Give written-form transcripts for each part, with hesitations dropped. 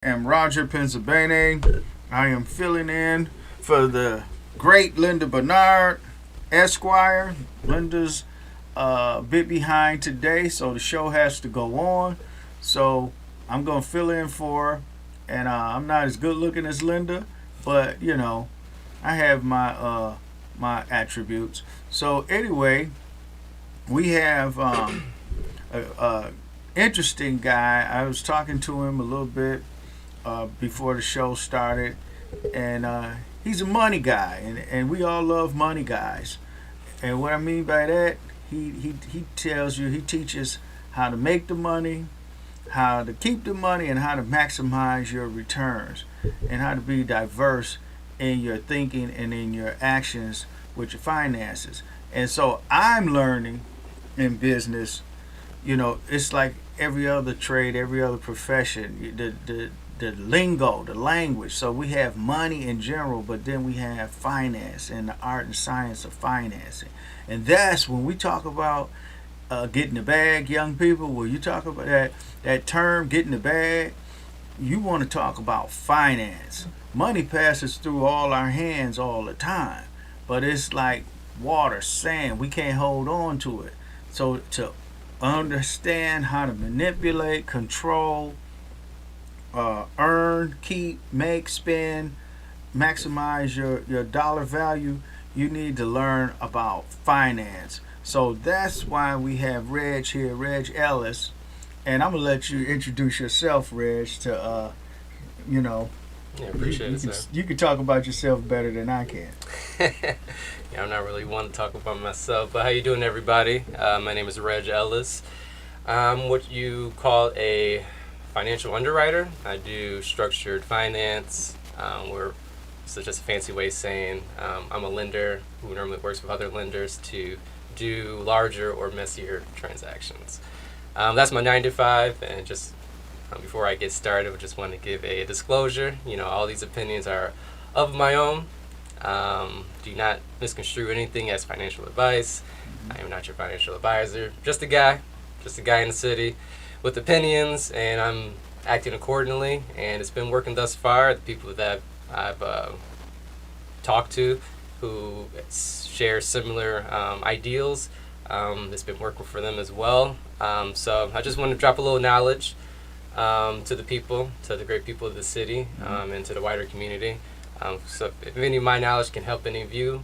am Roger Pennsylvania. I am filling in for the great Linda Bernard, Esquire. Linda's a bit behind today, so the show has to go on. So I'm going to fill in for her. And I'm not as good looking as Linda, but I have my attributes. So anyway, we have a interesting guy. I was talking to him a little bit before the show started, and he's a money guy, and we all love money guys. And what I mean by that, he tells you, he teaches how to make the money, how to keep the money, and how to maximize your returns, and how to be diverse in your thinking and in your actions with your finances. And so I'm learning in business, it's like every other trade, every other profession, the lingo, the language. So we have money in general, but then we have finance and the art and science of financing. And that's when we talk about getting the bag, young people. When you talk about that term, getting the bag, you want to talk about finance. Money passes through all our hands all the time, but it's like water, sand. We can't hold on to it. So to understand how to manipulate, control, earn, keep, make, spend, maximize your dollar value, you need to learn about finance. So that's why we have Reg here, Reg Ellis. And I'm going to let you introduce yourself, Reg, to, Yeah, appreciate it, sir. you can talk about yourself better than I can. Yeah, I'm not really one to talk about myself, but how you doing, everybody? My name is Reg Ellis. I'm what you call a financial underwriter. I do structured finance. So just a fancy way of saying I'm a lender who normally works with other lenders to do larger or messier transactions. That's my 9 to 5, and just before I get started, I just want to give a disclosure. All these opinions are of my own. Do not misconstrue anything as financial advice. I am not your financial advisor. Just a guy in the city with opinions, and I'm acting accordingly. And it's been working thus far. The people that I've talked to who share similar ideals, it's been working for them as well. So I just want to drop a little knowledge to the people, to the great people of the city, and to the wider community. So if any of my knowledge can help any of you,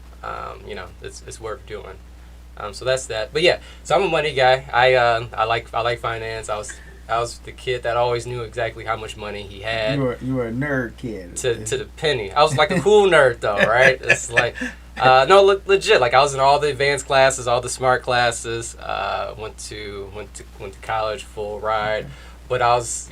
it's worth doing. So that's that. But yeah, so I'm a money guy. I like finance. I was the kid that always knew exactly how much money he had. You were a nerd kid. To the penny. I was like a cool nerd though, right? It's like legit. Like I was in all the advanced classes, all the smart classes. Went to college full ride. Okay. But I was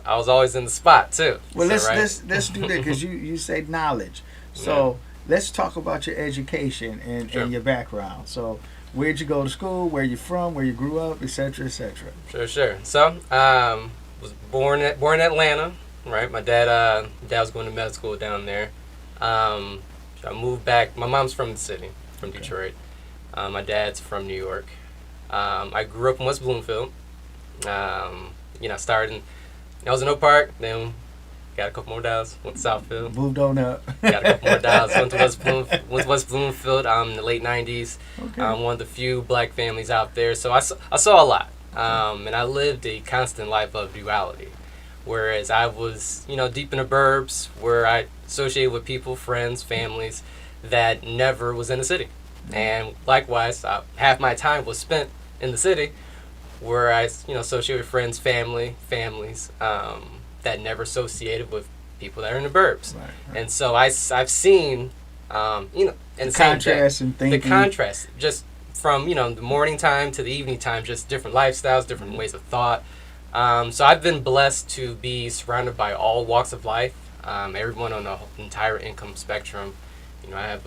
always in the spot too. Well, so, let's do that because you say knowledge. So let's talk about your education and your background. So where'd you go to school? Where you from? Where you grew up? Etc. Etc. Sure. So was born in Atlanta. Right. My dad was going to med school down there. So I moved back. My mom's from the city, from Detroit. My dad's from New York. I grew up in West Bloomfield. Started I was in Oak Park, then got a couple more dials, went to Southfield. Moved on up. Got a couple more dials, went to West Bloomfield in the late 90s. Okay. One of the few black families out there. So I saw a lot. And I lived a constant life of duality. Whereas I was, deep in the burbs where I associated with people, friends, families that never was in the city. And likewise, half my time was spent in the city where I, associate with friends, families that never associated with people that are in the burbs. Right. And so I've seen, in the contrast in thinking. The contrast, just from, the morning time to the evening time, just different lifestyles, different ways of thought. So I've been blessed to be surrounded by all walks of life, everyone on the entire income spectrum. I have,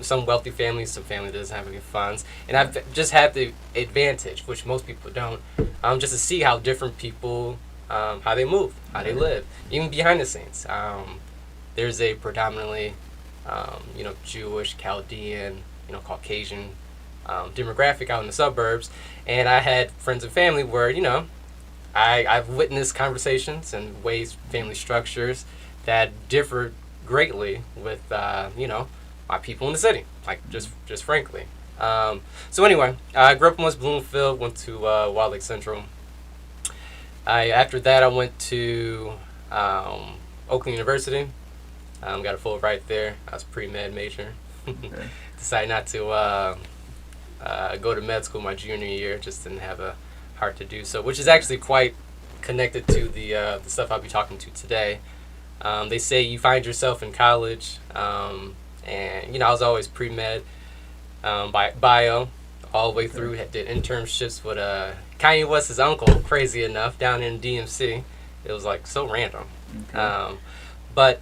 some wealthy families, some family that doesn't have any funds, and I've just had the advantage, which most people don't, just to see how different people, how they move, how they live, even behind the scenes. There's a predominantly, Jewish, Chaldean, Caucasian demographic out in the suburbs, and I had friends and family where I've witnessed conversations and ways family structures that differ greatly with my people in the city, like just frankly. So anyway, I grew up in West Bloomfield, went to Wild Lake Central. After that, I went to Oakland University. Got a Fulbright there. I was pre-med major. Okay. Decided not to go to med school my junior year. Just didn't have a heart to do so, which is actually quite connected to the stuff I'll be talking to today. They say you find yourself in college, and I was always pre-med, bio, all the way through. Did internships with Kanye West's uncle, crazy enough, down in DMC. It was like so random. Okay. But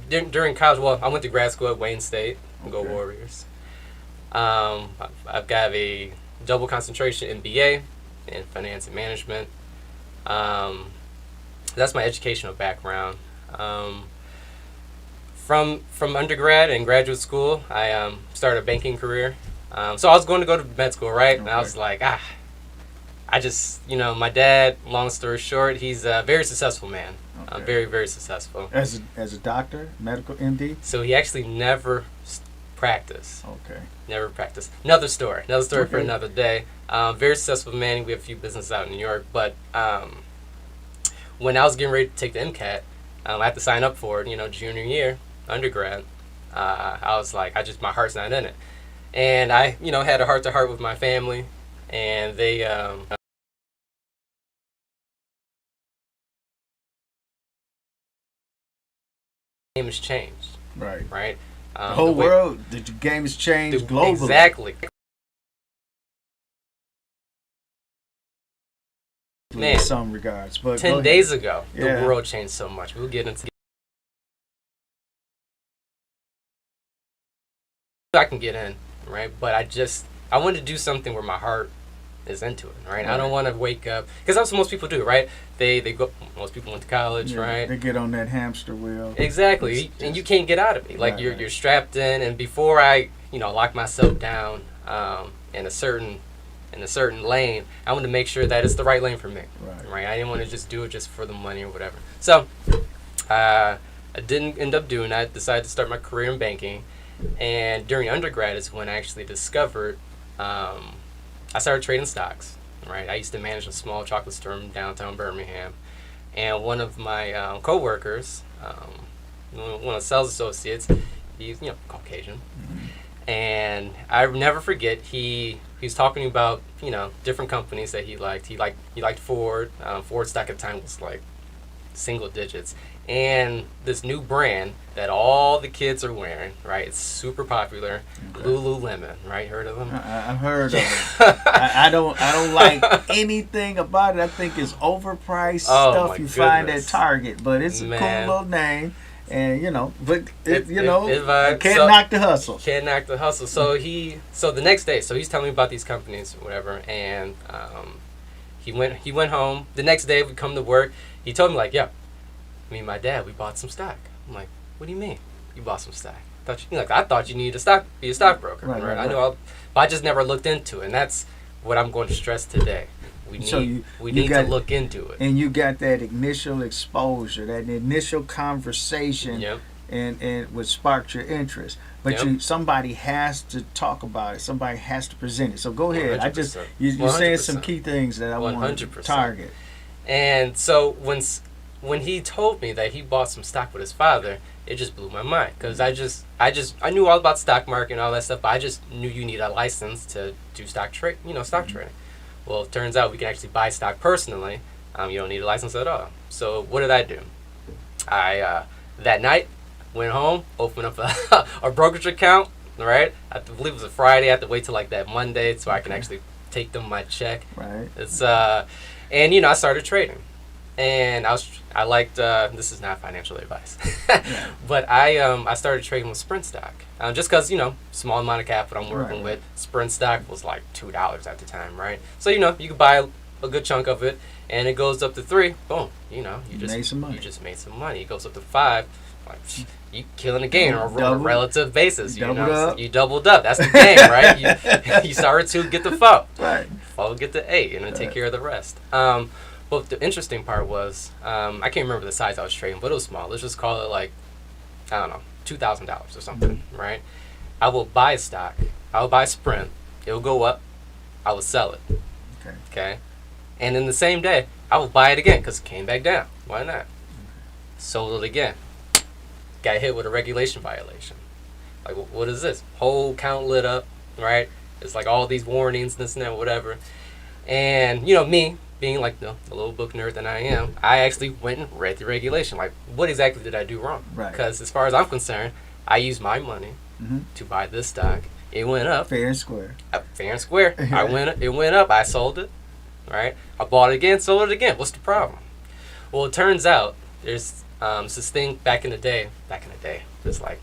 during college, well, I went to grad school at Wayne State. Go Okay. Warriors. I've got a double concentration MBA in finance and management. That's my educational background. From undergrad and graduate school, I started a banking career. So I was going to go to med school, right? And I was like, I just, my dad, long story short, he's a very successful man. Okay. Very, very successful. As a doctor, medical MD. So he actually never practiced. Okay. Never practiced. Another story for Okay. another day. Very successful man. We have a few businesses out in New York. But when I was getting ready to take the MCAT, I had to sign up for it, junior year, undergrad. I was like, my heart's not in it. And I, had a heart-to-heart with my family. And they, game has changed, Right. right? The whole world, the game has changed globally. Exactly. Man, In some regards, but 10 days ago, Yeah. the world changed so much. We'll get into. I can get in, right? But I wanted to do something where my heart is into it, right? I don't want to wake up because that's what most people do, right? They go. Most people went to college, Yeah, right? They get on that hamster wheel. Exactly, and you can't get out of it. Like Right, you're strapped in, and before I lock myself down in a certain lane, I want to make sure that it's the right lane for me. Right. I didn't want to just do it just for the money or whatever. So I didn't end up doing that. Decided to start my career in banking, and during undergrad is when I actually discovered. I started trading stocks. Right, I used to manage a small chocolate store in downtown Birmingham, and one of my coworkers, one of the sales associates, he's Caucasian, and I never forget he was talking about different companies that he liked. He liked Ford. Ford stock at the time was like single digits, and this new brand that all the kids are wearing. Right, it's super popular. Okay. Lululemon. Right, heard of them? I've heard of it. I don't like anything about it. I think it's overpriced Oh, stuff my you find at goodness. Target, but it's a Man. cool little name, and but It vibes. can't So- knock the hustle. Can't knock the hustle. So the next day, so he's telling me about these companies, whatever, and he went home. The next day, we come to work. He told me like, yeah, me and my dad, we bought some stock. I'm like, what do you mean? You bought some stock? I thought you needed to be a stockbroker, Right, right? right, But I just never looked into it, and that's what I'm going to stress today. We So need you to got- look into it. And you got that initial exposure, that initial conversation, Yep. and what sparked your interest. But Yep. somebody has to talk about it. Somebody has to present it. So go ahead. 100%. You're saying some 100%. key things that I want to 100%. target. And so when he told me that he bought some stock with his father, it just blew my mind because I knew all about stock market and all that stuff, but I just knew you need a license to do stock trading. Well, it turns out we can actually buy stock personally. You don't need a license at all. So what did I do? I that night went home, opened up a brokerage account. Right, I believe it was a Friday. I had to wait till like that Monday so I can actually take them my check. Right. It's and I started trading, and I liked this is not financial advice, but I started trading with Sprint stock just because small amount of capital I'm working Right. with. Sprint stock was like $2 at the time, right? So you could buy a good chunk of it, and it goes up to 3. Boom, you just made some money. You just made some money. It goes up to 5. Like, you killing the game on a Doubled- relative basis. doubled up. You doubled up. That's the game, right? You started to get the phone. Right. I'll get the 8 and then take care of the rest. But the interesting part was, I can't remember the size I was trading, but it was small. Let's just call it like, I don't know, $2,000 or something, right? I will buy a stock. I will buy Sprint. It will go up. I will sell it. Okay. And in the same day, I will buy it again because it came back down. Why not? Sold it again. Got hit with a regulation violation. Like, what is this? Whole account lit up, right? It's like all these warnings, this and that, whatever. And, me, being like the little book nerd that I am, I actually went and read the regulation. Like, what exactly did I do wrong? Right. Because as far as I'm concerned, I used my money to buy this stock. It went up. Fair and square. Fair and square. It went up. I sold it, right? I bought it again, sold it again. What's the problem? Well, it turns out there's this thing back in the day, it's like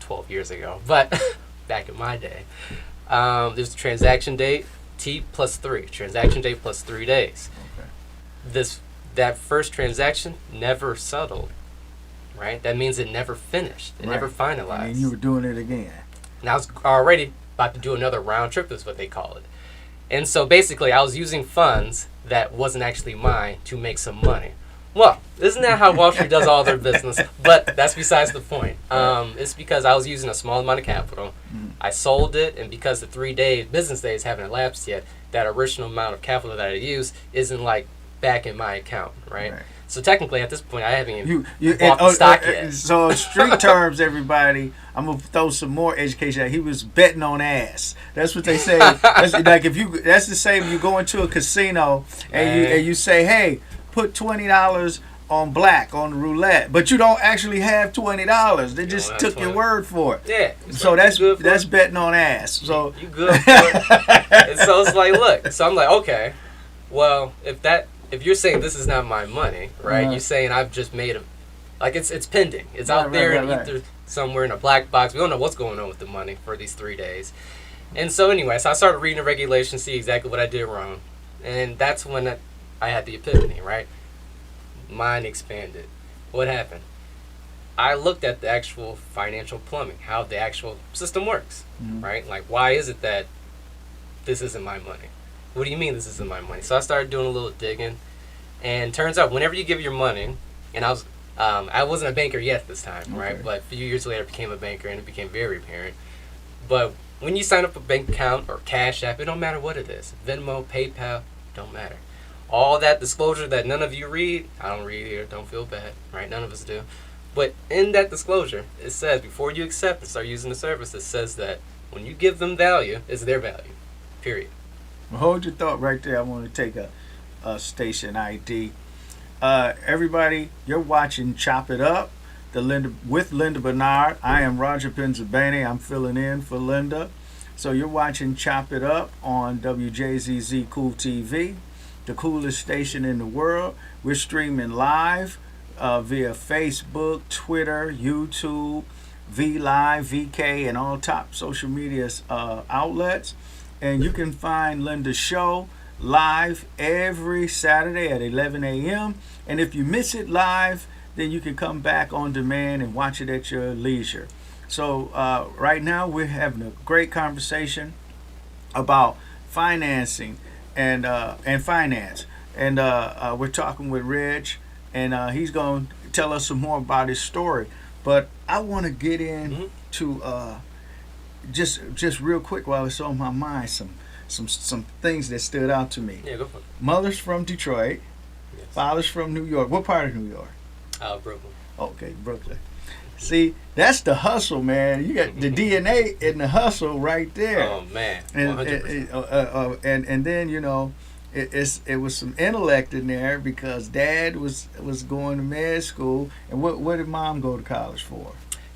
12 years ago, but back in my day, there's a transaction date, T plus 3, transaction date plus 3 days. Okay. That first transaction never settled, right? That means it never finished. It never finalized. And you were doing it again. And I was already about to do another round trip, is what they call it. And so basically, I was using funds that wasn't actually mine to make some money. Well, isn't that how Wall Street does all their business? But that's besides the point. It's because I was using a small amount of capital. I sold it, and because the 3 business days haven't elapsed yet, that original amount of capital that I used isn't like back in my account, right? So technically, at this point, I haven't even bought the stock yet. So street terms, everybody, I'm gonna throw some more education out. He was betting on ass. That's what they say. That's the same. You go into a casino and you say, hey, put $20 on black on the roulette, but you don't actually have $20. They just took your word for it. Yeah. So that's betting on ass. So you good for it. And so it's like, look. So I'm like, okay, well, if you're saying this is not my money, right? You're saying I've just made it's pending. It's out there in either somewhere in a black box. We don't know what's going on with the money for these 3 days. And so anyway, so I started reading the regulations, see exactly what I did wrong, and that's when I had the epiphany, right? Mind expanded. What happened? I looked at the actual financial plumbing, how the actual system works, right? Like, why is it that this isn't my money? What do you mean this isn't my money? So I started doing a little digging, and turns out whenever you give your money, and I wasn't a banker yet at this time, right? But a few years later, I became a banker, and it became very apparent. But when you sign up a bank account or Cash App, it don't matter what it is. Venmo, PayPal, don't matter. All that disclosure that none of you read, I don't read here, don't feel bad, right? None of us do. But in that disclosure, it says before you accept and start using the service, it says that when you give them value, it's their value, period. Well, hold your thought right there. I want to take a station ID. Everybody, you're watching Chop It Up with Linda Bernard. I am Roger Penzabene. I'm filling in for Linda. So you're watching Chop It Up on WJZZ Cool TV, the coolest station in the world. We're streaming live via Facebook, Twitter, YouTube, VLive, VK, and all top social media outlets. And you can find Linda's show live every Saturday at 11 a.m. And if you miss it live, then you can come back on demand and watch it at your leisure. So right now we're having a great conversation about financing and finance. And we're talking with Reg, and he's going to tell us some more about his story. But I want to get in to just real quick while it's on my mind, some things that stood out to me. Yeah, go for it. Mother's from Detroit, father's from New York. What part of New York? Brooklyn. Okay, Brooklyn. See, that's the hustle, man. You got the DNA in the hustle right there. Oh man, 100%. And then it was some intellect in there because Dad was going to med school. And what did Mom go to college for?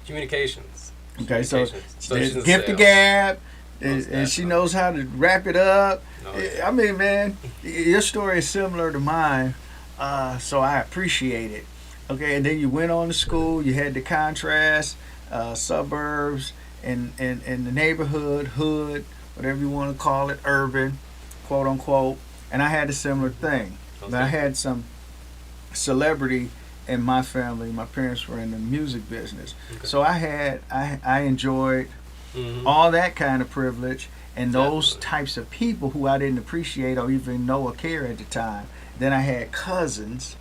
Communications. Okay, so she's gift the gab, and she knows how to wrap it up. I mean, man, your story is similar to mine, so I appreciate it. Okay, and then you went on to school. You had the contrast, suburbs, and the neighborhood, hood, whatever you want to call it, urban, quote unquote. And I had a similar thing. Okay. I had some celebrity in my family. My parents were in the music business, so I enjoyed all that kind of privilege. And those Definitely. types of people who I didn't appreciate or even know or care at the time. Then I had cousins,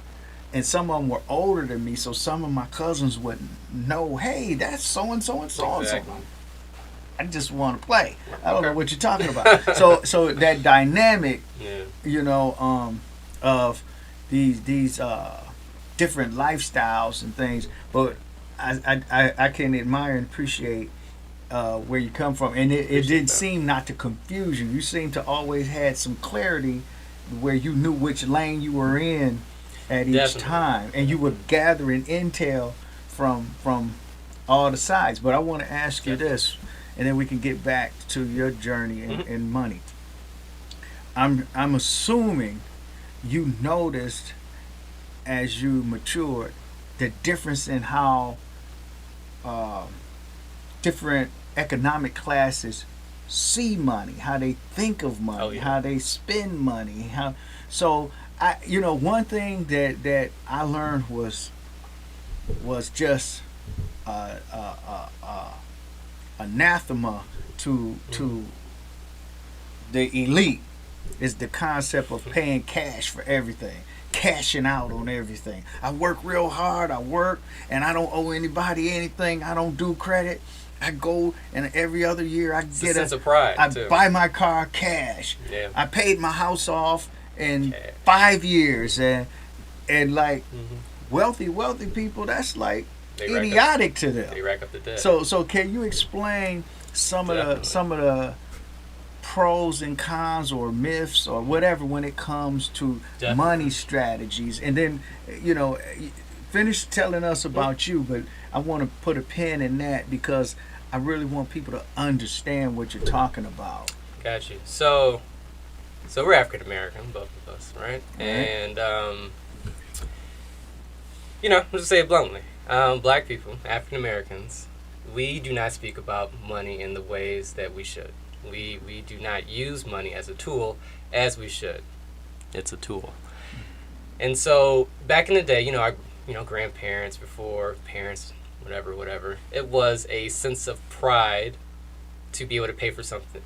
and some of them were older than me, so some of my cousins would know, hey, that's so and so and so and so. Exactly. I just want to play. I don't know Okay. what you're talking about. So that dynamic, Yeah. of these different lifestyles and things. But I can admire and appreciate where you come from, and it Appreciate did that. seem not to confuse you. You seem to always had some clarity where you knew which lane you were in at each Definitely. time, and you were gathering intel from all the sides. But I want to ask you this, and then we can get back to your journey in money. I'm assuming you noticed as you matured the difference in how uh, different economic classes see money, how they think of money, Oh, yeah. how they spend money. How so? One thing that I learned was just anathema to the elite is the concept of paying cash for everything, cashing out on everything. I work real hard, and I don't owe anybody anything. I don't do credit. I go, and every other year I It's a get sense of pride, I too. buy my car cash. Yeah. I paid my house off in Cash. 5 years, and like Mhm. wealthy people, that's like They rack up- idiotic to them. They rack up the debt. So can you explain some of the pros and cons or myths or whatever when it comes to Definitely. money strategies? And then finish telling us about you, but I want to put a pin in that because I really want people to understand what you're talking about. Got you. So we're African American, both of us, right? Right. And let's just say it bluntly. Black people, African Americans, we do not speak about money in the ways that we should. We do not use money as a tool as we should. It's a tool. And so back in the day, our grandparents, before parents, whatever, it was a sense of pride to be able to pay for something,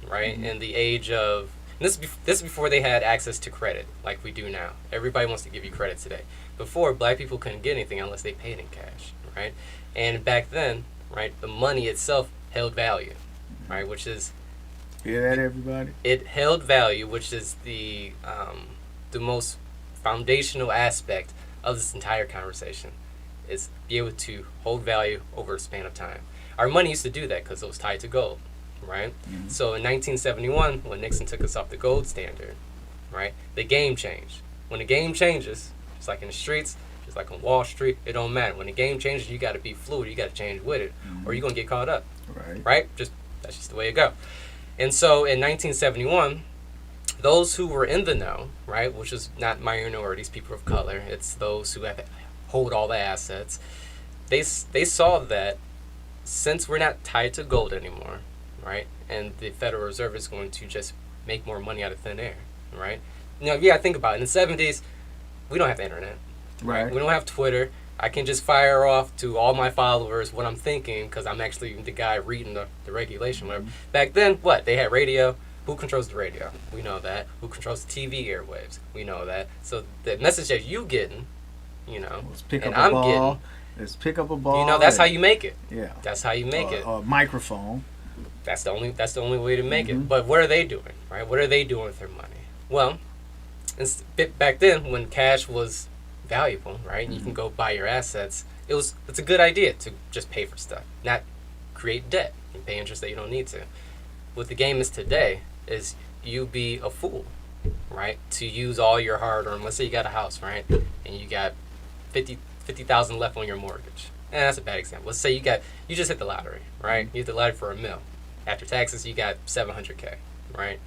right? Mm-hmm. In the age of this is before they had access to credit like we do now. Everybody wants to give you credit today. Before, black people couldn't get anything unless they paid in cash, right? And back then, right, the money itself held value, right? Which is Hear that, everybody? it held value, which is the most foundational aspect of this entire conversation, is be able to hold value over a span of time. Our money used to do that because it was tied to gold, right? Mhm. So in 1971, when Nixon took us off the gold standard, right, the game changed. When the game changes, just like in the streets, just like on Wall Street, it don't matter. When the game changes, you got to be fluid. You got to change with it, or you're gonna get caught up, Right. right? That's just the way it go. And so in 1971, those who were in the know, right, which is not minorities, people of color, it's those who hold all the assets. They saw that since we're not tied to gold anymore, right, and the Federal Reserve is going to just make more money out of thin air, right? Think about it. In the 70s, we don't have the internet, Right. We don't have Twitter. I can just fire off to all my followers what I'm thinking because I'm actually the guy reading the regulation. Whatever. Back then, what? They had radio. Who controls the radio? We know that. Who controls the TV airwaves? We know that. So the message that you getting, Let's pick and up a I'm ball. Let's pick up a ball. getting, that's how and- you make it. Yeah. That's how you make it. A microphone. That's the only way to make Mhm. it. But what are they doing, right? What are they doing with their money? Well, back then when cash was valuable, right, and you can go buy your assets, it's a good idea to just pay for stuff, not create debt and pay interest that you don't need to. What the game is today is you be a fool, right, to use all your hard-earned. Let's say you got a house, right, and you got 50,000 left on your mortgage. And that's a bad example. Let's say you just hit the lottery, right? You hit the lottery for $1 million. After taxes, you got $700K, right?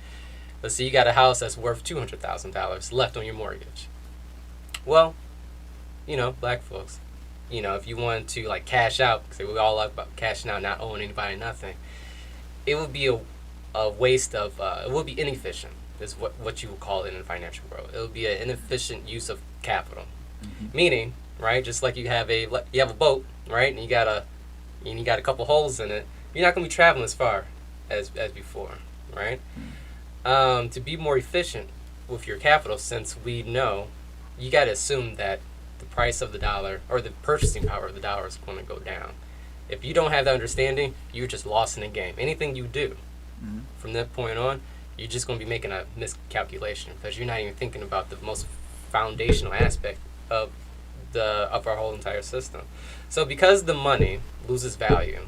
Let's say you got a house that's worth $200,000 left on your mortgage. Well, black folks, if you wanted to like cash out, because we all like about cashing out, not owing anybody nothing, it would be a waste of, it would be inefficient, is what you would call it in the financial world. It would be an inefficient use of capital. Meaning, right, just like you have a boat, right, and you got a couple holes in it, you're not going to be traveling as far as before, right? To be more efficient with your capital, since we know you got to assume that the price of the dollar or the purchasing power of the dollar is going to go down. If you don't have that understanding, you're just lost in the game. Anything you do from that point on, you're just going to be making a miscalculation because you're not even thinking about the most foundational aspect of our whole entire system. So because the money loses value,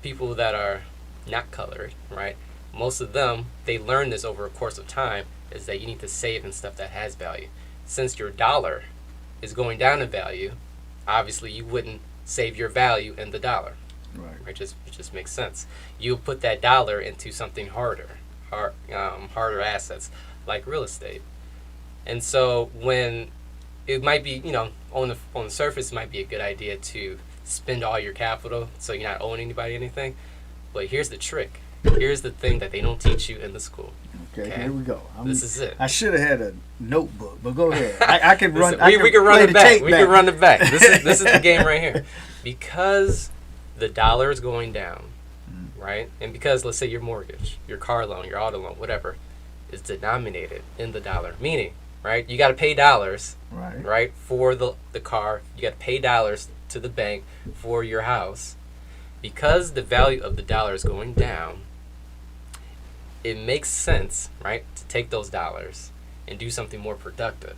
people that are not colored, right? Most of them, they learn this over a course of time, is that you need to save in stuff that has value. Since your dollar is going down in value, obviously you wouldn't save your value in the dollar. Right. It just makes sense. You put that dollar into something harder assets like real estate. And so when it might be, on the surface, it might be a good idea to spend all your capital so you're not owing anybody anything. But here's the trick. Here's the thing that they don't teach you in the school. Okay, here we go. This is it. I should have had a notebook, but go ahead. I can run. We can run it back. We can run it back. This is the game right here. Because the dollar is going down, right? And because, let's say, your mortgage, your car loan, your auto loan, whatever, is denominated in the dollar. Meaning, right, you got to pay dollars, right, for the car. You got to pay dollars to the bank for your house. Because the value of the dollar is going down, it makes sense, right, to take those dollars and do something more productive.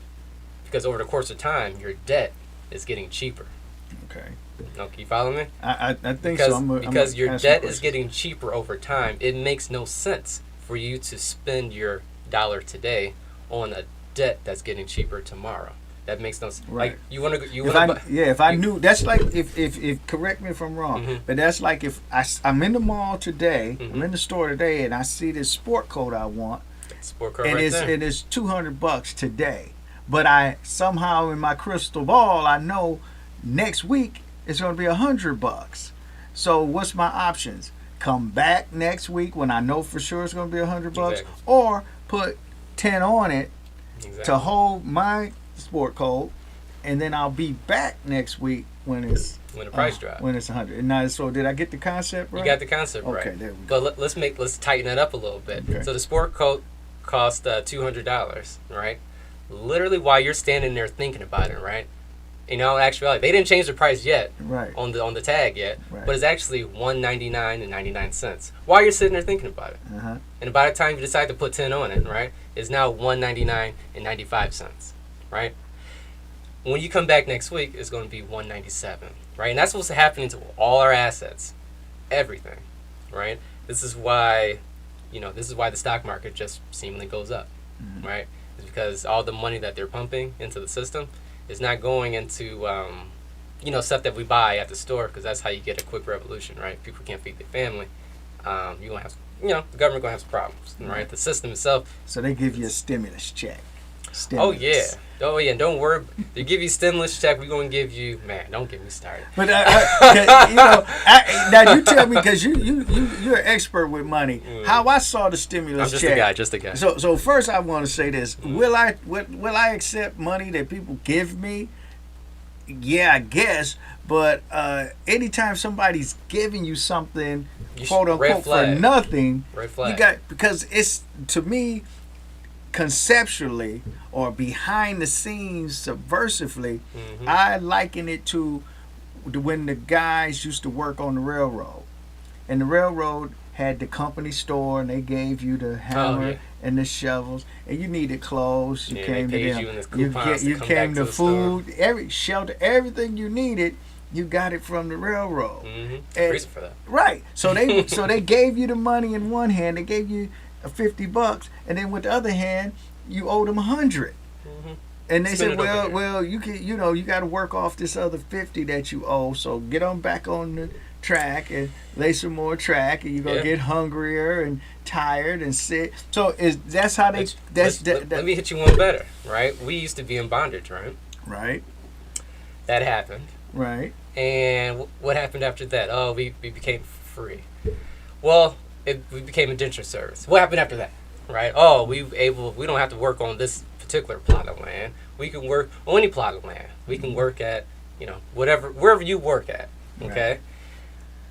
Because over the course of time, your debt is getting cheaper. Okay. No, can you follow me? I think so. Because your debt is getting cheaper over time, it makes no sense for you to spend your dollar today on a debt that's getting cheaper tomorrow. That makes no sense. Right. Like you want to. If I knew, that's like if correct me if I'm wrong, but that's like if I'm in the mall today, I'm in the store today, and I see this sport coat I want, sport coat and it's $200 today, but I somehow in my crystal ball I know next week it's going to be $100. So what's my options? Come back next week when I know for sure it's going to be $100, exactly. or put 10 on it to hold my sport coat, and then I'll be back next week when the price drops. When it's 100. And now, so did I get the concept right? You got the concept right. Okay, there we go. But let's tighten it up a little bit. Okay. So the sport coat cost $200, right? Literally while you're standing there thinking about it, right? In actuality, they didn't change the price yet, right, on the tag yet, right, but it's actually $199.99 while you're sitting there thinking about it. And by the time you decide to put 10 on it, right, it's now $199.95, right? When you come back next week, it's going to be $197, right? And that's what's happening to all our assets, everything, right? This is why the stock market just seemingly goes up, right? It's because all the money that they're pumping into the system is not going into stuff that we buy at the store, because that's how you get a quick revolution, right? People can't feed their family. You're gonna have, the government gonna have some problems, right? The system itself. So they give you a stimulus check. Oh yeah. Don't worry. They give you stimulus check. We're gonna give you, man. Don't get me started. But now you tell me, because you're an expert with money. How I saw the stimulus check. I'm just a guy. So first I want to say this: will I accept money that people give me? Yeah, I guess. But anytime somebody's giving you something, quote unquote, for nothing, because it's, to me, conceptually or behind the scenes subversively, I liken it to when the guys used to work on the railroad, and the railroad had the company store, and they gave you the hammer and the shovels, and you needed clothes. You came to them. You came to food, every shelter, everything you needed. You got it from the railroad. Reason for that. Right. So they gave you the money in one hand. They gave you $50, and then with the other hand, you owed them $100. And they said, well, you can, you got to work off this other $50 that you owe. So get on back on the track and lay some more track, and you're gonna get hungrier and tired and sick. So that's how they. Let me hit you one better, right? We used to be in bondage, right? Right. That happened. Right. And what happened after that? Oh, we became free. Well, we became indentured service. What happened after that? Right? Oh, we don't have to work on this particular plot of land. We can work on any plot of land. We can work at, wherever you work at. Okay? Right.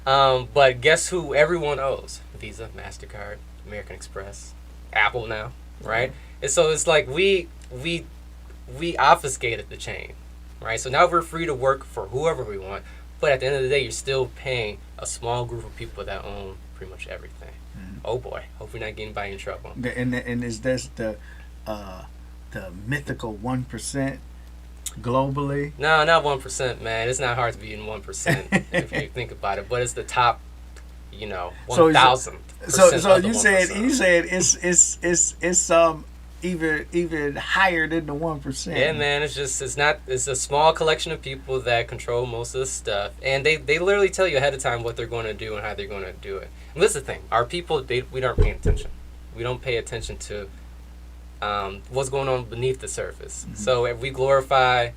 But guess who everyone owes? Visa, MasterCard, American Express, Apple now, right? And so it's like we obfuscated the chain, right? So now we're free to work for whoever we want, but at the end of the day, you're still paying a small group of people that own pretty much everything. Oh boy, hope we're not getting anybody in trouble. And is this the mythical 1% globally? No, not 1%, man. It's not hard to be in 1% if you think about it, but it's the top, 1,000. So you said it's even higher than the 1%. Yeah, man. It's a small collection of people that control most of the stuff, and they literally tell you ahead of time what they're going to do and how they're going to do it. And this is the thing: our people, we aren't paying attention. We don't pay attention to what's going on beneath the surface. Mm-hmm. So if we glorify,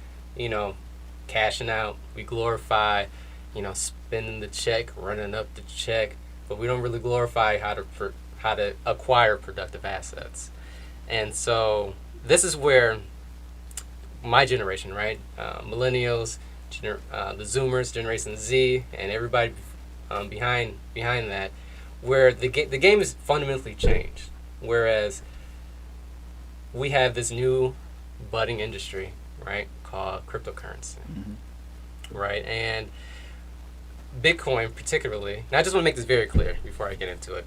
cashing out, we glorify, spending the check, running up the check, but we don't really glorify how to acquire productive assets. And so this is where my generation, right, millennials, the Zoomers, Generation Z, and everybody behind that, where the game is fundamentally changed. Whereas we have this new budding industry, right, called cryptocurrency, right, and Bitcoin particularly. And I just want to make this very clear before I get into it.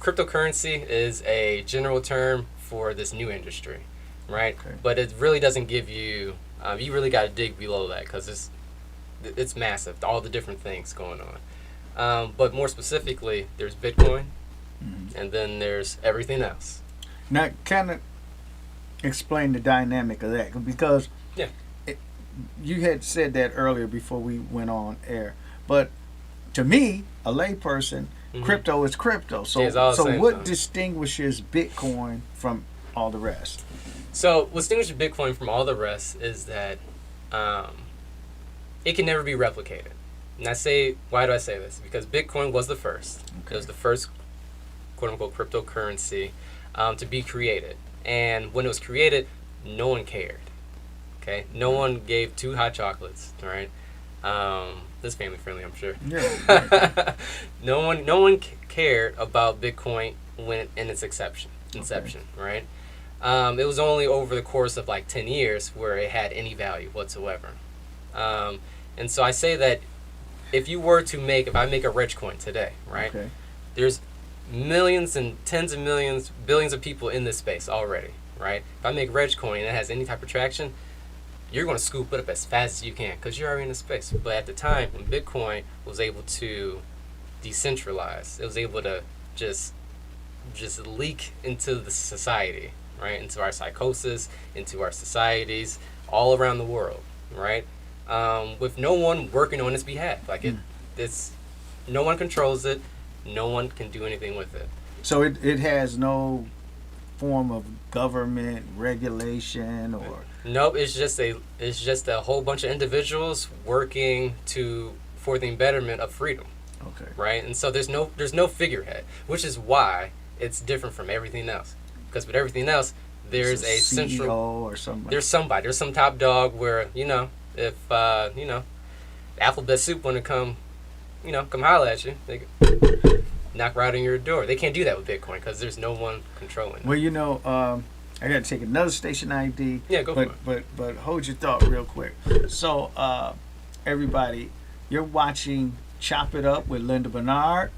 Cryptocurrency is a general term for this new industry, right? Okay. But it really doesn't give you. You really got to dig below that because it's massive. All the different things going on. But more specifically, there's Bitcoin, and then there's everything else. Now, kind of explain the dynamic of that because you had said that earlier before we went on air. But to me, a layperson, crypto is crypto. So what distinguishes Bitcoin from all the rest? So what distinguishes Bitcoin from all the rest is that it can never be replicated. And why do I say this? Because Bitcoin was the first. Okay. It was the first quote-unquote cryptocurrency to be created. And when it was created, no one cared. Okay? No one gave 2 hot chocolates, all right? This family friendly, I'm sure. Yeah. No one cared about Bitcoin when in its inception, right? It was only over the course of like 10 years where it had any value whatsoever. And so I say that if I make a Reg coin today, right? Okay. There's millions and tens of millions, billions of people in this space already, right? If I make Reg coin and it has any type of traction, you're going to scoop it up as fast as you can because you're already in the space. But at the time when Bitcoin was able to decentralize, it was able to just leak into the society, right? Into our psychosis, into our societies, all around the world, right? With no one working on its behalf. Like it's no one controls it. No one can do anything with it. So it has no form of government regulation or. Nope, it's just a whole bunch of individuals working for the betterment of freedom. Okay. Right? And so there's no figurehead, which is why it's different from everything else. Because with everything else, there's a central or somebody. There's some top dog where, if Alphabet Soup want to come holler at you, they knock right on your door. They can't do that with Bitcoin because there's no one controlling it. Well, I got to take another station ID. Yeah, go for it. But hold your thought real quick. So, everybody, you're watching Chop It Up with Linda Bernard.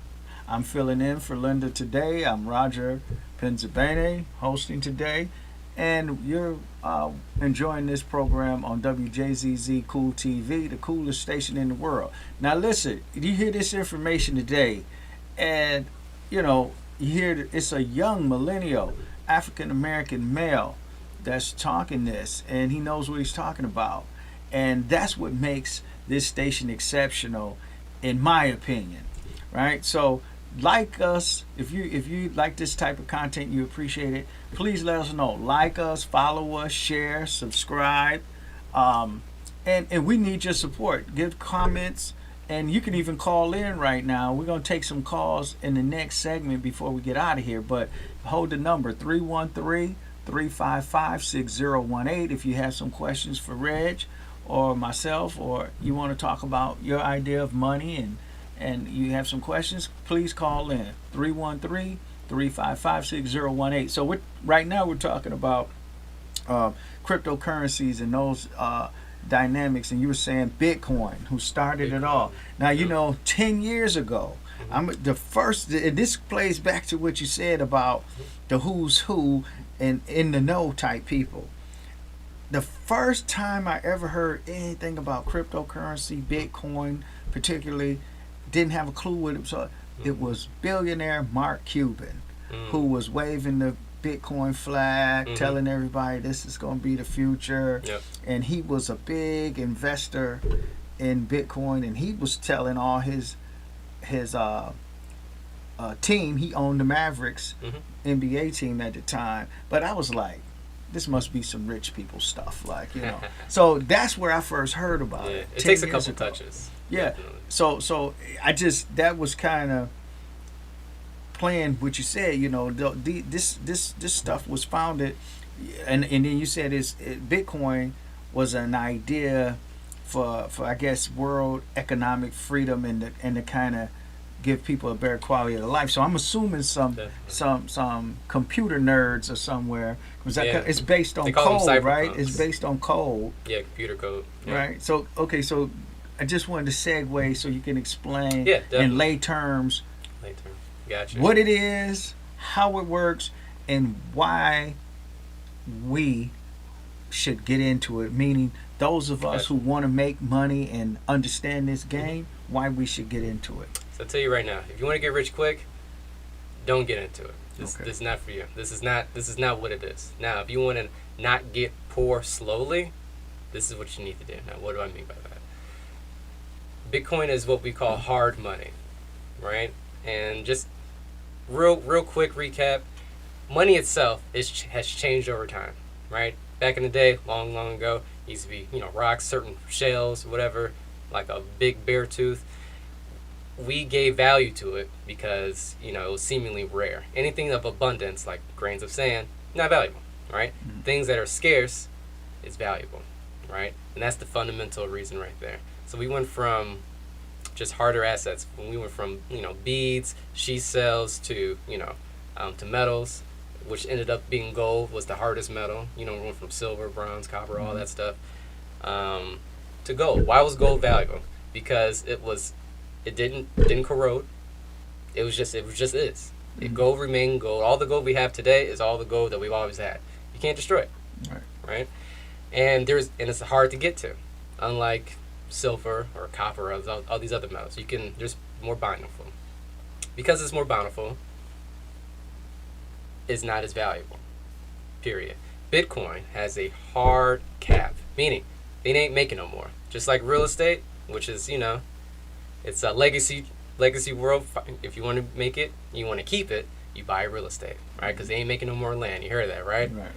I'm filling in for Linda today. I'm Roger Penzabene, hosting today. And you're enjoying this program on WJZZ Cool TV, the coolest station in the world. Now, listen, you hear this information today, and, you hear that it's a young millennial African-American male that's talking this, and he knows what he's talking about. And that's what makes this station exceptional, in my opinion, right? So, like us, if you like this type of content, you appreciate it, please let us know. Like us, follow us, share, subscribe, and we need your support. Give comments, and you can even call in right now. We're going to take some calls in the next segment before we get out of here, but hold the number 313-355-6018 if you have some questions for Reg or myself, or you want to talk about your idea of money and you have some questions, please call in 313-355-6018. So right now we're talking about cryptocurrencies and those dynamics, and you were saying Bitcoin, who started it all. Now, 10 years ago, I'm the first. This plays back to what you said about the who's who and in the know type people. The first time I ever heard anything about cryptocurrency, Bitcoin particularly, didn't have a clue what it was. It was billionaire Mark Cuban, who was waving the Bitcoin flag, telling everybody this is going to be the future. Yep. And he was a big investor in Bitcoin, and he was telling all his team. He owned the Mavericks NBA team at the time. But I was like, this must be some rich people stuff, So that's where I first heard about it. It takes a couple touches. Yeah. Definitely. So that was kind of playing what you said. This stuff was founded, and then you said Bitcoin was an idea for I guess world economic freedom and to kind of give people a better quality of life. So I'm assuming some computer nerds or somewhere, because it's based on code, right? It's based on code. Yeah, computer code. Yeah. Right. So okay, so I just wanted to segue so you can explain in lay terms. Gotcha. What it is, how it works, and why we should get into it. Meaning, those of us who want to make money and understand this game, why we should get into it. So I'll tell you right now, if you want to get rich quick, don't get into it. This is not for you. This is not what it is. Now, if you want to not get poor slowly, this is what you need to do. Now, what do I mean by that? Bitcoin is what we call hard money, right? And just real quick recap, money itself has changed over time, right? Back in the day, long ago, it used to be, rocks, certain shells, whatever, like a big bear tooth. We gave value to it because, it was seemingly rare. Anything of abundance, like grains of sand, not valuable, right? Things that are scarce is valuable, right? And that's the fundamental reason right there. So we went from just harder assets. When we went from beads, sheath cells to to metals, which ended up being gold was the hardest metal. We went from silver, bronze, copper, all that stuff, to gold. Why was gold valuable? Because it didn't corrode. It just is. Gold remained gold. All the gold we have today is all the gold that we've always had. You can't destroy it, right? And it's hard to get to, unlike silver or copper or all these other metals. There's more bountiful. Because it's more bountiful, it's not as valuable. Period. Bitcoin has a hard cap, meaning it ain't making no more. Just like real estate, which is it's a legacy world. If you want to make it, you want to keep it, you buy real estate, right? Because they ain't making no more land. You hear that, right? Right.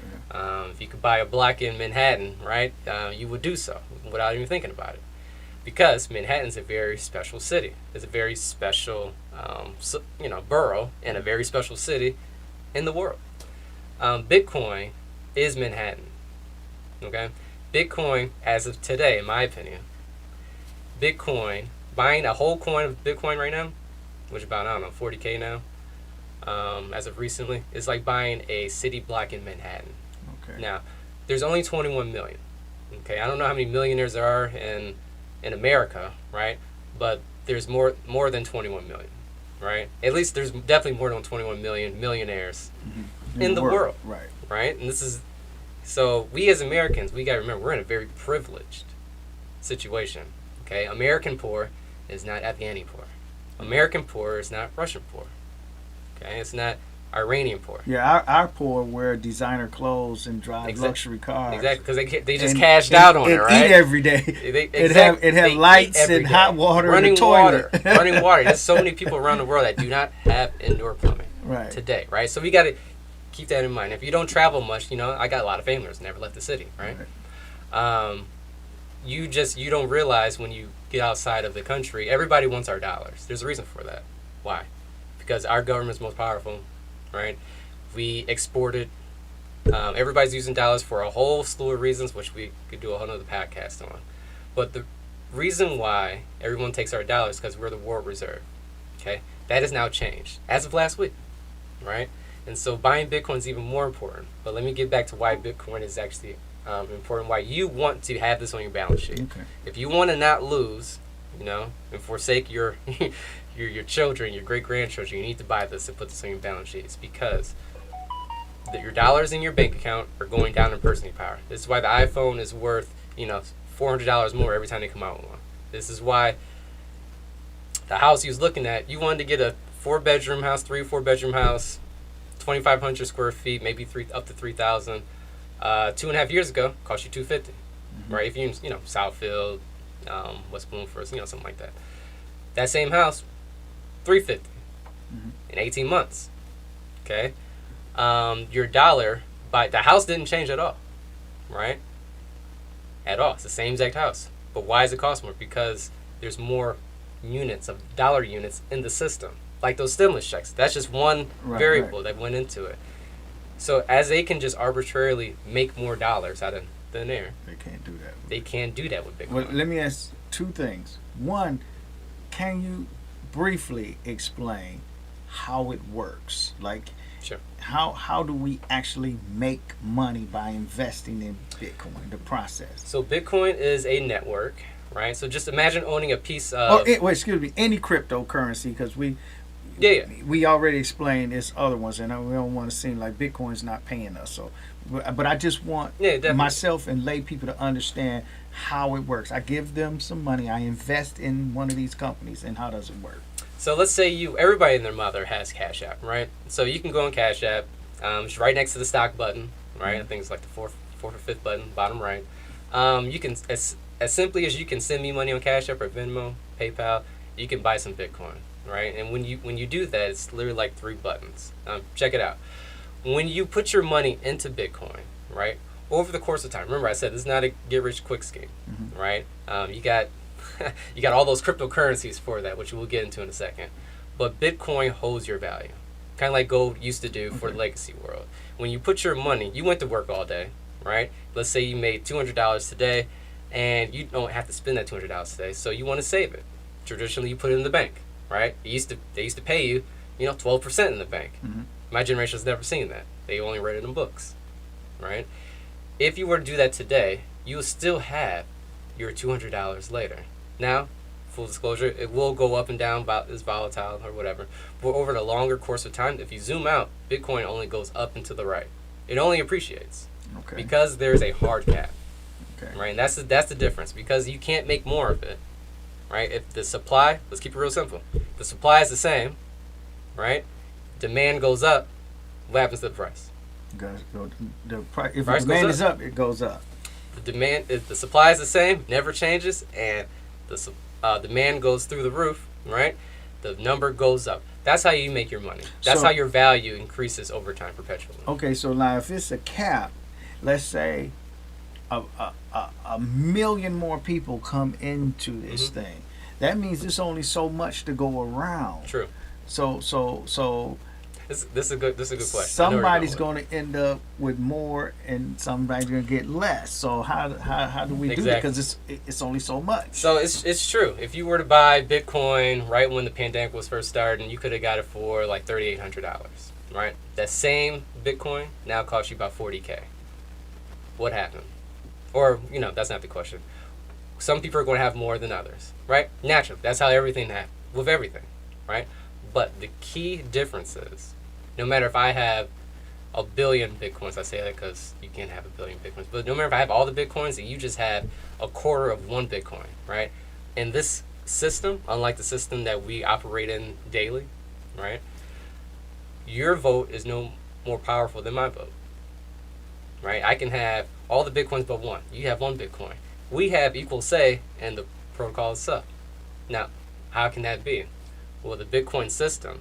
If you could buy a block in Manhattan, right, you would do so without even thinking about it. Because Manhattan's a very special city. It's a very special, borough and a very special city in the world. Bitcoin is Manhattan. Okay? Bitcoin, as of today, in my opinion, buying a whole coin of Bitcoin right now, which is about, $40K now, as of recently, is like buying a city block in Manhattan. Okay. Now, there's only 21 million. Okay? I don't know how many millionaires there are in America, right? But there's more than 21 million, right? At least there's definitely more than 21 million millionaires in the world, right? And so we as Americans, we got to remember we're in a very privileged situation, okay? American poor is not Afghani poor. American poor is not Russian poor, okay? It's not Iranian poor. Yeah, our poor wear designer clothes and drive luxury cars. Exactly, because they just cashed out on it, right? Eat every day. It have lights and hot water running in the toilet. Running water. There's so many people around the world that do not have indoor plumbing today, right? So we got to keep that in mind. If you don't travel much, I got a lot of family members never left the city, right? You don't realize when you get outside of the country, everybody wants our dollars. There's a reason for that. Why? Because our government's most powerful. Right, we exported. Everybody's using dollars for a whole slew of reasons, which we could do a whole nother podcast But the reason why everyone takes our dollars is because we're the world reserve. Okay, that has now changed as of last week, right? And so buying Bitcoin is even more important. But let me get back to why Bitcoin is actually important. Why you want to have this on your balance sheet. Okay. If you want to not lose, you know, and forsake your your children, your great grandchildren, you need to buy this and put this on your balance sheet. It's because your dollars in your bank account are going down in purchasing power. This is why the iPhone is worth, you know, $400 more every time they come out with one. This is why the house he was looking at, you wanted to get a 4-bedroom house, 3 or 4-bedroom house, 2,500 square feet, maybe up to 3,000. 2.5 years ago, cost you $250, right? If you know, Southfield, West Bloomfield, you know, something like that. That same house, $350 in 18 months. Okay, your dollar by the house didn't change at all, right? At all, it's the same exact house. But why does it cost more? Because there's more units of dollar units in the system, like those stimulus checks. That's just one variable that went into it. So as they can just arbitrarily make more dollars out of thin air, They can't do that. they can't do that with Bitcoin. Well, let me ask 2 things. One, can you briefly explain how it works? Like, Sure. how do we actually make money by investing in Bitcoin? The process. So Bitcoin is a network, right? So just imagine owning a piece of Excuse me. Any cryptocurrency, because we yeah. already explained this other ones, and we don't want to seem like Bitcoin's not paying us. So, but I just want myself and lay people to understand how it works. I give them some money. I invest in one of these companies, and how does it work? So let's say everybody and their mother has Cash App, right? So you can go on Cash App, it's right next to the stock button, right? I think it's like the fourth or fifth button, bottom right. You can, as simply as you can send me money on Cash App or Venmo, PayPal, you can buy some Bitcoin, right? And when you do that, it's literally like 3 buttons. Check it out. When you put your money into Bitcoin, right? Over the course of time, remember I said this is not a get-rich-quick scheme, right? You got you got all those cryptocurrencies for that, which we'll get into in a second. But Bitcoin holds your value, kind of like gold used to do for the legacy world. When you put your money, you went to work all day, right? Let's say you made $200 today, and you don't have to spend that $200 today, so you want to save it. Traditionally, you put it in the bank, right? They used to pay you, 12% in the bank. My generation has never seen that. They only read it in books, right? If you were to do that today, you will still have your $200 later. Now, full disclosure, it will go up and down, it's volatile or whatever. But over the longer course of time, if you zoom out, Bitcoin only goes up and to the right. It only appreciates because there's a hard cap, right? And that's the difference, because you can't make more of it, right? If the supply, let's keep it real simple. The supply is the same, right? Demand goes up. What happens to the price? If the demand is up, it goes up. If the supply is the same, never changes, and the demand goes through the roof, right? The number goes up. That's how you make your money. That's how your value increases over time perpetually. Okay, so now if it's a cap, let's say a million more people come into this thing. That means there's only so much to go around. True. So this is a good question. Somebody's going to end up with more, and somebody's going to get less. So how do we do that? Because it's only so much. So it's true. If you were to buy Bitcoin right when the pandemic was first starting, you could have got it for like $3,800, right? That same Bitcoin now costs you about $40K. What happened? Or that's not the question. Some people are going to have more than others, right? Naturally, that's how everything happens with everything, right? But the key difference is, no matter if I have a billion Bitcoins, I say that because you can't have a billion Bitcoins, but no matter if I have all the Bitcoins and you just have a quarter of one Bitcoin, right? In this system, unlike the system that we operate in daily, right? Your vote is no more powerful than my vote, right? I can have all the Bitcoins but one. You have one Bitcoin. We have equal say in the protocol itself. Now, how can that be? Well, the Bitcoin system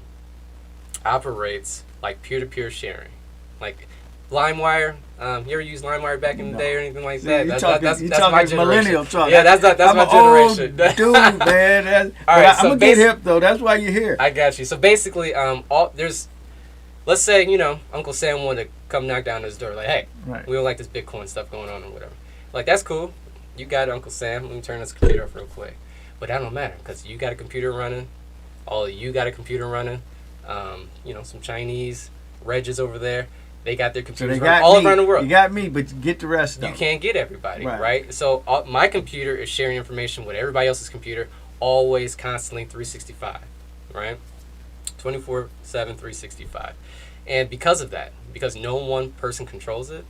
operates like peer-to-peer sharing. Like LimeWire, you ever use LimeWire back in the day or anything like that? That's my generation. Millennial talk. Yeah, that's my generation. Old dude, man. All right, I'm gonna get hip though. That's why you're here. I got you. So basically, let's say Uncle Sam wanted to come knock down his door, like, hey, we don't like this Bitcoin stuff going on or whatever. Like, that's cool. You got it, Uncle Sam. Let me turn this computer off real quick. But that don't matter because you got a computer running. All of you got a computer running. Some Chinese Regis over there. They got their computers running all around the world. You got me, but get the rest of them. You can't get everybody, right? So my computer is sharing information with everybody else's computer, always, constantly, 365, right? 24/7, 365. And because of that, because no one person controls it,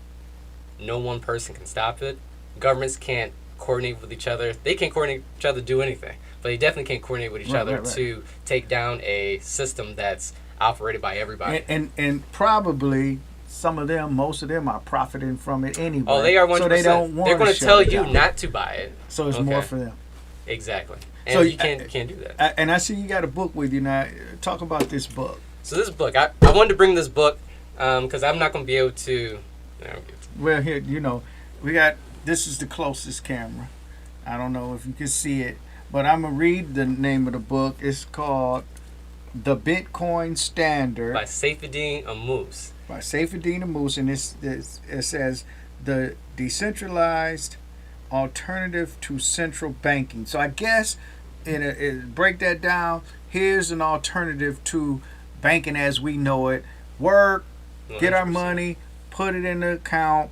no one person can stop it, governments can't coordinate with each other. They can't coordinate with each other to do anything, but they definitely can't coordinate with each other to take down a system that's operated by everybody. And probably most of them are profiting from it anyway. Oh, they are 100%. So they don't want They're going to tell you down. not to buy it. So it's more for them. Exactly. And so you can't do that. And I see you got a book with you now. Talk about this book. So this book, I wanted to bring this book because I'm not going to be able to. Well, here, this is the closest camera. I don't know if you can see it, but I'm going to read the name of the book. It's called The Bitcoin Standard. By Saifedean Ammous. By Saifedean Ammous, and it says the decentralized alternative to central banking. So I guess break that down. Here's an alternative to banking as we know it. Work, 100%. Get our money, put it in the account,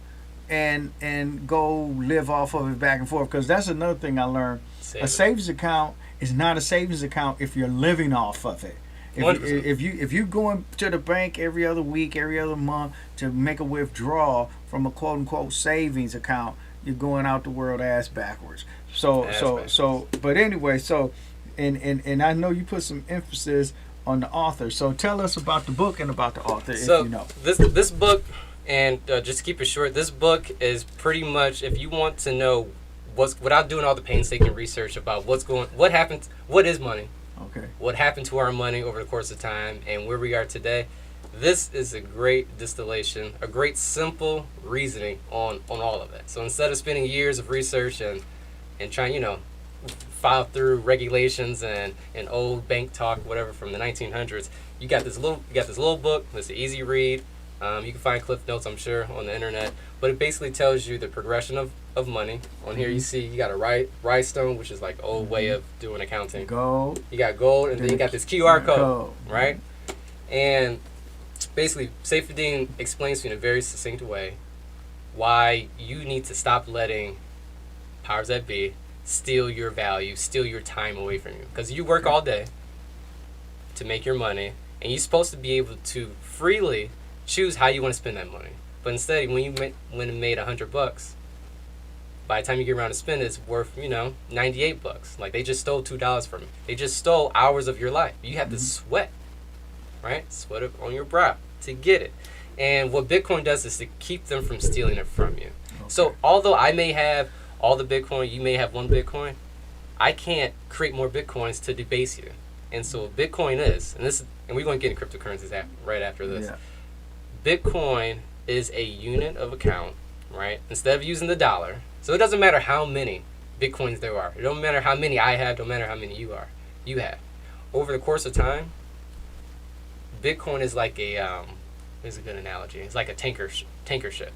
and go live off of it back and forth. Because that's another thing I learned. A savings account is not a savings account if you're living off of it. If you going to the bank every other week, every other month to make a withdrawal from a quote unquote savings account, you're going out the world ass backwards. But anyway, and I know you put some emphasis on the author. So tell us about the book and about the author, if you know. This book, and just to keep it short, this book is pretty much, if you want to know without doing all the painstaking research about what happened, what is money. Okay. What happened to our money over the course of time and where we are today. This is a great distillation, a great simple reasoning on all of it. So instead of spending years of research and trying, file through regulations and old bank talk, whatever from the 1900s, you got this little book. It's an easy read. You can find cliff notes, I'm sure, on the internet. But it basically tells you the progression of money. On here you see you got a rhinestone, which is like the old way of doing accounting. Gold. You got gold, and then you got this QR code, right? And basically, Saifedean explains to you in a very succinct way why you need to stop letting powers that be steal your value, steal your time away from you. Because you work all day to make your money, and you're supposed to be able to freely choose how you want to spend that money. But instead, when it made $100, by the time you get around to spend it, it's worth $98. Like they just stole $2 from you. They just stole hours of your life. You have to sweat, right? Sweat it on your brow to get it. And what Bitcoin does is to keep them from stealing it from you. Okay. So although I may have all the Bitcoin, you may have one Bitcoin, I can't create more Bitcoins to debase you. And so what Bitcoin is, and we're going to get into cryptocurrencies right after this. Yeah. Bitcoin is a unit of account, right? Instead of using the dollar, so it doesn't matter how many Bitcoins there are. It don't matter how many I have, don't matter how many you have. Over the course of time, Bitcoin is like here's a good analogy. It's like a tanker ship,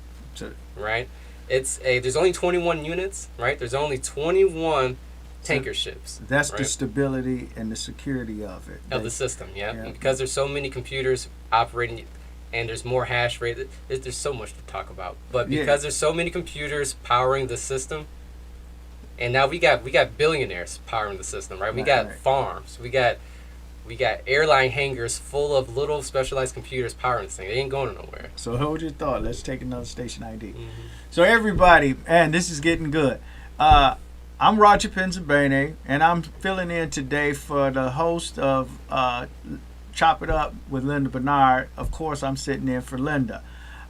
right? There's only 21 units, right? There's only 21 tanker ships. That's right? The stability and the security of it. Of the system, yeah. And because there's so many computers operating, and there's more hash rate, there's so much to talk about. But because there's so many computers powering the system, and now we got billionaires powering the system, right? We got farms, we got airline hangars full of little specialized computers powering this thing. They ain't going nowhere. So hold your thought. Let's take another station ID. Mm-hmm. So everybody, and this is getting good. I'm Roger Penzabene, and I'm filling in today for the host of Chop It Up with Linda Bernard. Of course, I'm sitting in for Linda.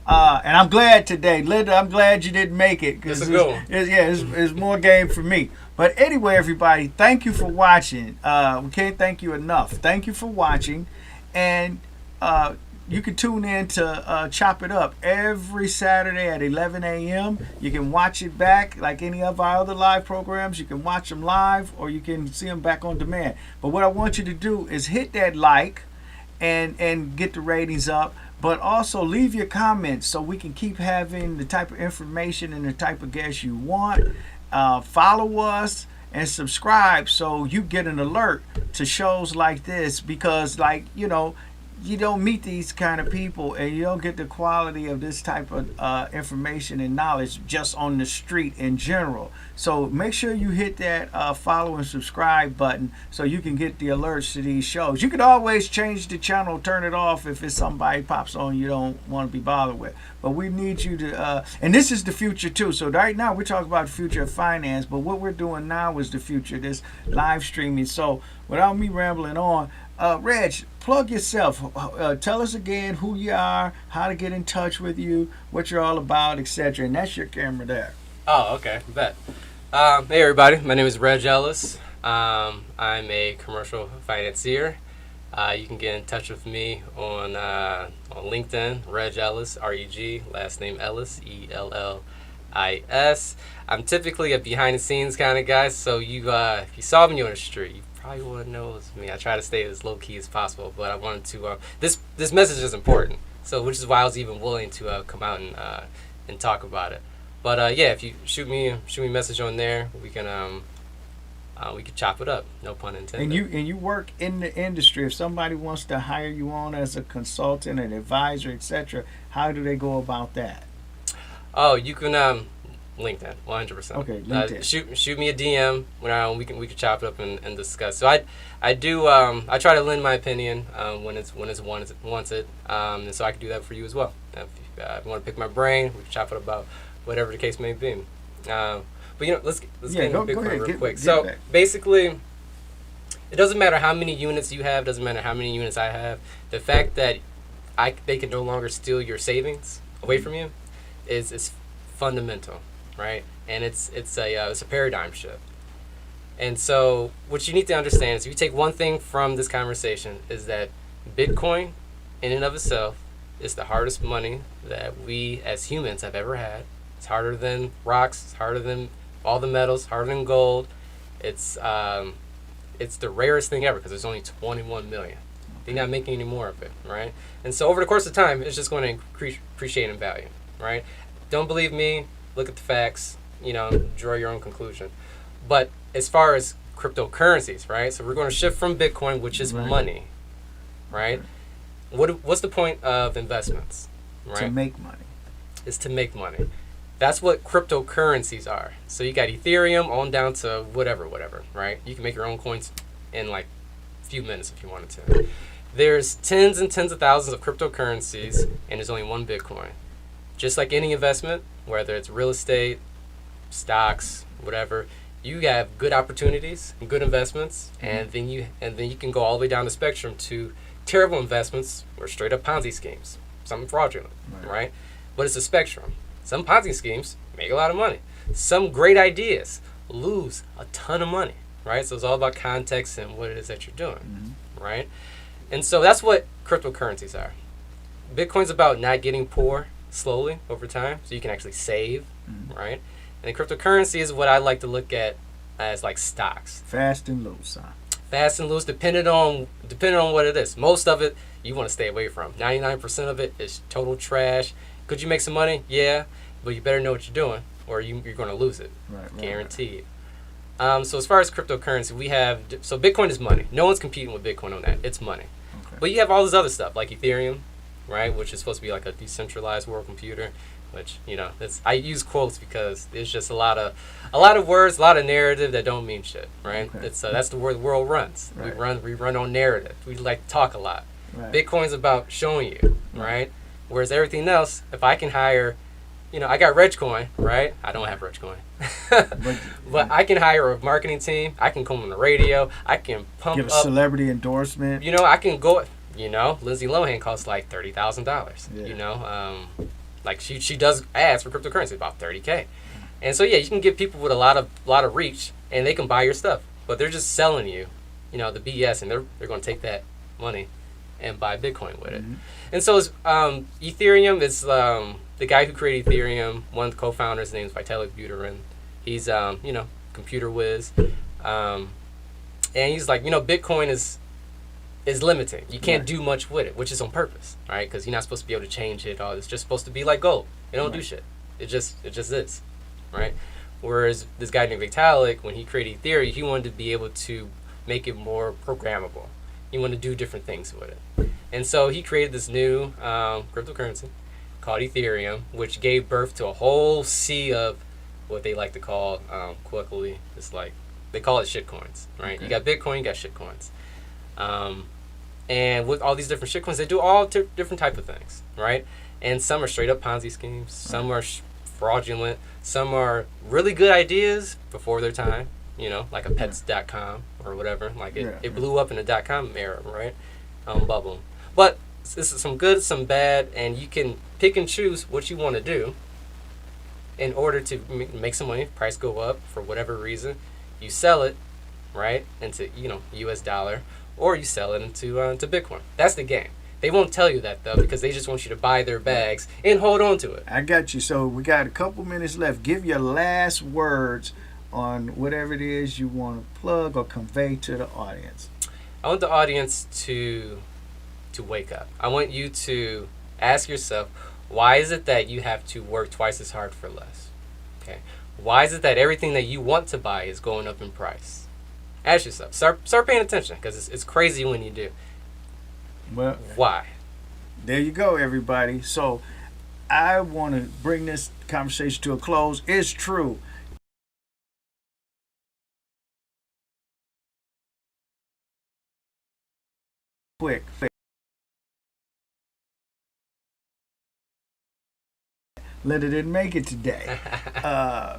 And I'm glad today, Linda, I'm glad you didn't make it. It's a good one. It's more game for me. But anyway, everybody, thank you for watching. We can't thank you enough. Thank you for watching. And you can tune in to Chop It Up every Saturday at 11 a.m. You can watch it back like any of our other live programs. You can watch them live or you can see them back on demand. But what I want you to do is hit that like and get the ratings up. but also leave your comments so we can keep having the type of information and the type of guests you want. Follow us and subscribe so you get an alert to shows like this, because you don't meet these kind of people and you don't get the quality of this type of information and knowledge just on the street in general. So make sure you hit that follow and subscribe button so you can get the alerts to these shows. You can always change the channel, turn it off if it's somebody pops on you don't want to be bothered with. But we need you to, and this is the future too. So right now we're talking about the future of finance, but what we're doing now is the future, this live streaming. So without me rambling on, Reg, plug yourself. Tell us again who you are, how to get in touch with you, what you're all about, etc. And that's your camera there. Oh, okay, bet. Hey everybody, my name is Reg Ellis. I'm a commercial financier. You can get in touch with me on LinkedIn, Reg Ellis, R-E-G, last name Ellis, E-L-L-I-S. I'm typically a behind-the-scenes kind of guy, so if you saw me on the street, you probably wouldn't know it was me. I try to stay as low-key as possible, but I wanted to, this message is important, so which is why I was even willing to come out and talk about it. But yeah, if you shoot me a message on there, we can chop it up. No pun intended. And you work in the industry. If somebody wants to hire you on as a consultant, an advisor, etc., how do they go about that? Oh, you can LinkedIn, 100%. Okay, LinkedIn. Shoot me a DM when we can chop it up and discuss. So I do I try to lend my opinion when it's wanted, and so I can do that for you as well. If you want to pick my brain, we can chop it about whatever the case may be. But let's get into Bitcoin real quick. So basically, it doesn't matter how many units you have, doesn't matter how many units I have. The fact that they can no longer steal your savings away from you is fundamental, right? And it's a paradigm shift. And so what you need to understand is, if you take one thing from this conversation, is that Bitcoin in and of itself is the hardest money that we as humans have ever had. It's harder than rocks, it's harder than all the metals, harder than gold. It's the rarest thing ever because there's only 21 million. They're not making any more of it, right? And so over the course of time, it's just going to appreciate in value, right? Don't believe me, look at the facts, draw your own conclusion. But as far as cryptocurrencies, right? So we're going to shift from Bitcoin, which is money, right? What's the point of investments, right? To make money. Is to make money. That's what cryptocurrencies are. So you got Ethereum on down to whatever, right? You can make your own coins in like a few minutes if you wanted to. There's tens and tens of thousands of cryptocurrencies, and there's only one Bitcoin. Just like any investment, whether it's real estate, stocks, whatever, you have good opportunities and good investments, and then you can go all the way down the spectrum to terrible investments or straight up Ponzi schemes, something fraudulent, right? But it's a spectrum. Some Ponzi schemes make a lot of money. Some great ideas lose a ton of money, right? So it's all about context and what it is that you're doing, right? And so that's what cryptocurrencies are. Bitcoin's about not getting poor slowly over time, so you can actually save, right? And the cryptocurrency is what I like to look at as like stocks. Fast and loose, huh? Fast and loose, depending on what it is. Most of it you want to stay away from. 99% of it is total trash. Could you make some money? Yeah, but you better know what you're doing, or you're going to lose it, guaranteed. So as far as cryptocurrency, so Bitcoin is money. No one's competing with Bitcoin on that. It's money. Okay. But you have all this other stuff like Ethereum, right, which is supposed to be like a decentralized world computer, which I use quotes because there's just a lot of words, a lot of narrative that don't mean shit, right? Okay. That's the way the world runs. Right. We run on narrative. We like to talk a lot. Right. Bitcoin's about showing you, right? Whereas everything else, if I can hire, I got Regcoin, right? I don't have Regcoin. but I can hire a marketing team. I can come on the radio. I can give a celebrity endorsement. I can go, Lindsay Lohan costs like $30,000, like she does ads for cryptocurrency, about $30K. And so, you can get people with a lot of reach, and they can buy your stuff. But they're just selling you, the BS, and they're going to take that money and buy Bitcoin with it. And so Ethereum is the guy who created Ethereum. One of the co-founders, his name is Vitalik Buterin. He's computer whiz, and he's like, Bitcoin is is limiting. You can't Right. do much with it, which is on purpose, right? Because you're not supposed to be able to change it. All it's just supposed to be like gold. It don't do Right. shit. It just is, right? Whereas this guy named Vitalik, when he created Ethereum, he wanted to be able to make it more programmable. He wanted to do different things with it, and so he created this new cryptocurrency called Ethereum, which gave birth to a whole sea of what they like to call colloquially, it's like they call it shitcoins, right? Okay. You got Bitcoin, you got shitcoins. And with all these different shitcoins, they do all different type of things, right? And some are straight up Ponzi schemes, some are fraudulent, some are really good ideas before their time, like a pets.com or whatever. Like it blew up in the .com era, right? Bubble. But this is some good, some bad, and you can pick and choose what you want to do in order to make some money, price go up for whatever reason. You sell it, right, into US dollar, or you sell it into Bitcoin. That's the game. They won't tell you that though, because they just want you to buy their bags and hold on to it. I got you. So we got a couple minutes left. Give your last words on whatever it is you want to plug or convey to the audience. I want the audience to wake up. I want you to ask yourself, why is it that you have to work twice as hard for less? Okay. Why is it that everything that you want to buy is going up in price? Ask yourself. Start paying attention, because it's crazy when you do. Well, Why? there you go, everybody. So I want to bring this conversation to a close. It's true. Quick. Linda didn't make it today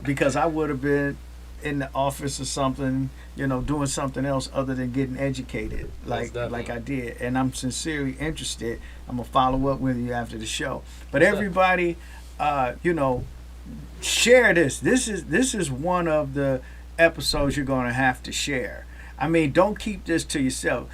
because I would have been in the office or something, doing something else other than getting educated like I did. And I'm sincerely interested. I'm going to follow up with you after the show. But everybody, share this. This is one of the episodes you're going to have to share. I mean, don't keep this to yourself.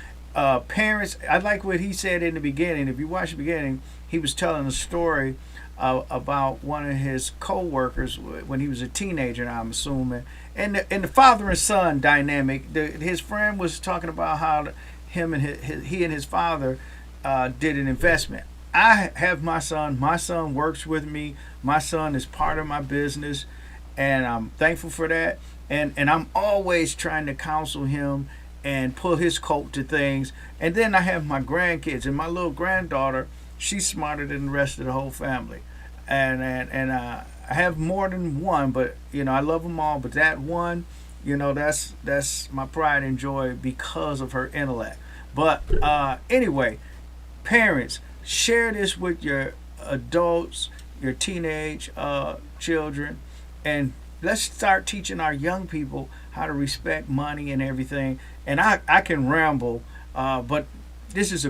Parents, I like what he said in the beginning. If you watch the beginning, he was telling a story about one of his co-workers when he was a teenager, I'm assuming, and the father and son dynamic. His friend was talking about how he and his father did an investment. I have my son. My son works with me. My son is part of my business, and I'm thankful for that. And I'm always trying to counsel him and pull his coat to things. And then I have my grandkids, and my little granddaughter, she's smarter than the rest of the whole family. And I have more than one, but I love them all. But that one, that's my pride and joy because of her intellect. But anyway, parents, share this with your adults, your teenage children, and let's start teaching our young people how to respect money and everything. And I can ramble, but this is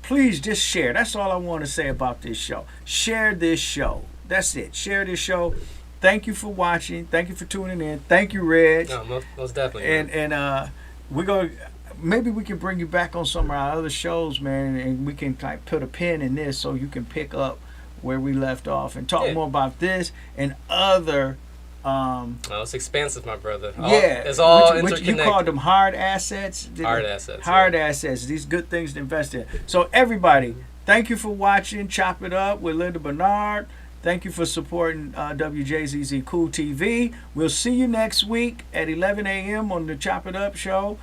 please just share. That's all I want to say about this show. Share this show. That's it. Share this show. Thank you for watching. Thank you for tuning in. Thank you, Reg. No, most definitely. And we're going to, maybe we can bring you back on some of our other shows, man, and we can like put a pin in this so you can pick up where we left off and talk more about this and other it's expansive, my brother. It's all which interconnected. you called them hard assets. Hard assets. Hard assets. These good things to invest in. So everybody, thank you for watching Chop It Up with Linda Bernard. Thank you for supporting WJZZ Cool TV. We'll see you next week at 11 a.m. on the Chop It Up show.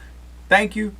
Thank you.